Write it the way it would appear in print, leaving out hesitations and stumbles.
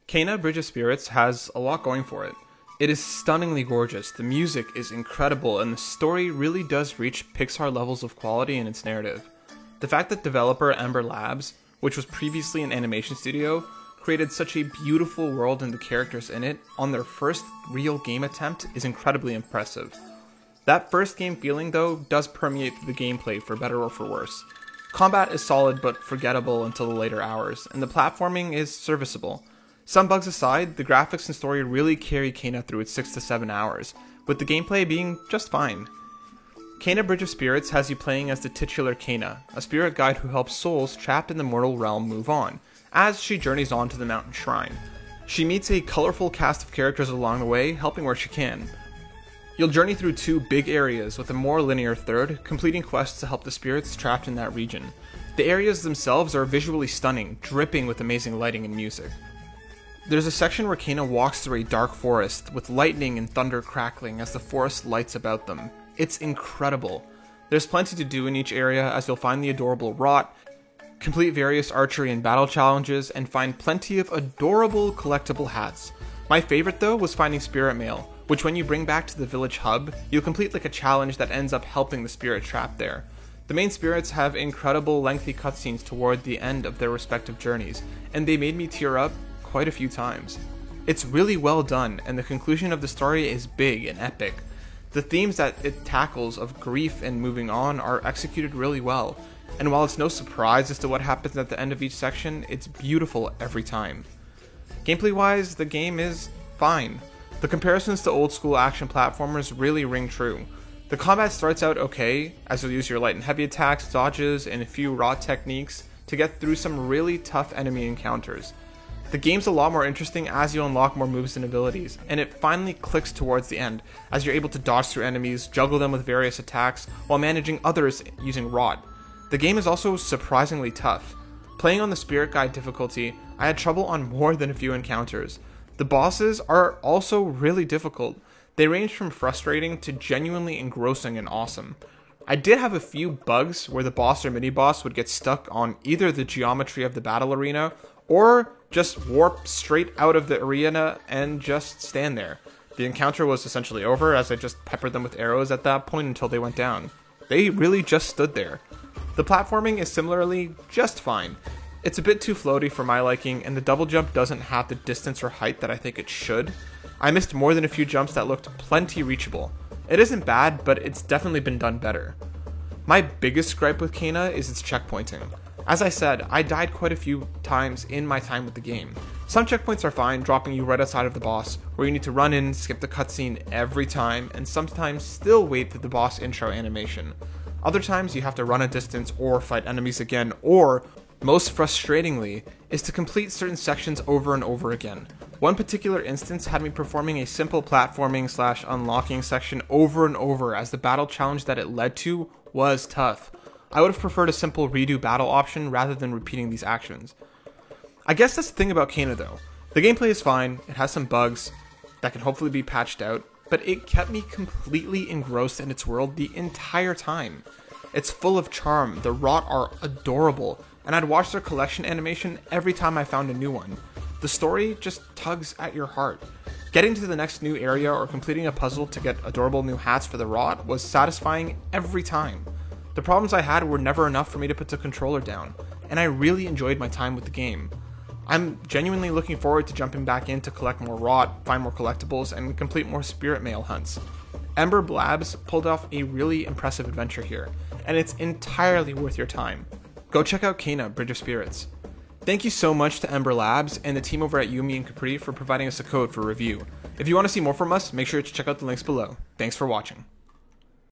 Kena Bridge of Spirits has a lot going for it. It is stunningly gorgeous, the music is incredible, and the story really does reach Pixar levels of quality in its narrative. The fact that developer Ember Labs, which was previously an animation studio, created such a beautiful world and the characters in it on their first real game attempt is incredibly impressive. That first game feeling, though, does permeate through the gameplay for better or for worse. Combat is solid but forgettable until the later hours, and the platforming is serviceable. Some bugs aside, the graphics and story really carry Kena through its 6 to 7 hours, with the gameplay being just fine. Kena Bridge of Spirits has you playing as the titular Kena, a spirit guide who helps souls trapped in the mortal realm move on, as she journeys on to the mountain shrine. She meets a colorful cast of characters along the way, helping where she can. You'll journey through 2 big areas with a more linear third, completing quests to help the spirits trapped in that region. The areas themselves are visually stunning, dripping with amazing lighting and music. There's a section where Kena walks through a dark forest, with lightning and thunder crackling as the forest lights about them. It's incredible. There's plenty to do in each area, as you'll find the adorable Rot, complete various archery and battle challenges, and find plenty of adorable collectible hats. My favorite though was finding Spirit Mail, which when you bring back to the village hub, you'll complete like a challenge that ends up helping the spirit trapped there. The main spirits have incredible lengthy cutscenes toward the end of their respective journeys, and they made me tear up quite a few times. It's really well done, and the conclusion of the story is big and epic. The themes that it tackles of grief and moving on are executed really well, and while it's no surprise as to what happens at the end of each section, it's beautiful every time. Gameplay wise, the game is fine. The comparisons to old school action platformers really ring true. The combat starts out okay, as you'll use your light and heavy attacks, dodges, and a few raw techniques to get through some really tough enemy encounters. The game's a lot more interesting as you unlock more moves and abilities, and it finally clicks towards the end, as you're able to dodge through enemies, juggle them with various attacks, while managing others using Rot. The game is also surprisingly tough. Playing on the Spirit Guide difficulty, I had trouble on more than a few encounters. The bosses are also really difficult. They range from frustrating to genuinely engrossing and awesome. I did have a few bugs where the boss or mini-boss would get stuck on either the geometry of the battle arena, or just warp straight out of the arena and just stand there. The encounter was essentially over, as I just peppered them with arrows at that point until they went down. They really just stood there. The platforming is similarly just fine. It's a bit too floaty for my liking, and the double jump doesn't have the distance or height that I think it should. I missed more than a few jumps that looked plenty reachable. It isn't bad, but it's definitely been done better. My biggest gripe with Kena is its checkpointing. As I said, I died quite a few times in my time with the game. Some checkpoints are fine, dropping you right outside of the boss, where you need to run in, skip the cutscene every time, and sometimes still wait for the boss intro animation. Other times you have to run a distance or fight enemies again, or, most frustratingly, is to complete certain sections over and over again. One particular instance had me performing a simple platforming / unlocking section over and over, as the battle challenge that it led to was tough. I would have preferred a simple redo battle option rather than repeating these actions. I guess that's the thing about Kena though. The gameplay is fine, it has some bugs that can hopefully be patched out, but it kept me completely engrossed in its world the entire time. It's full of charm, the Rot are adorable, and I'd watch their collection animation every time I found a new one. The story just tugs at your heart. Getting to the next new area or completing a puzzle to get adorable new hats for the Rot was satisfying every time. The problems I had were never enough for me to put the controller down, and I really enjoyed my time with the game. I'm genuinely looking forward to jumping back in to collect more Rot, find more collectibles, and complete more Spirit Mail hunts. Ember Labs pulled off a really impressive adventure here, and it's entirely worth your time. Go check out Kena Bridge of Spirits. Thank you so much to Ember Labs and the team over at Yumi and Capri for providing us a code for review. If you want to see more from us, make sure to check out the links below. Thanks for watching.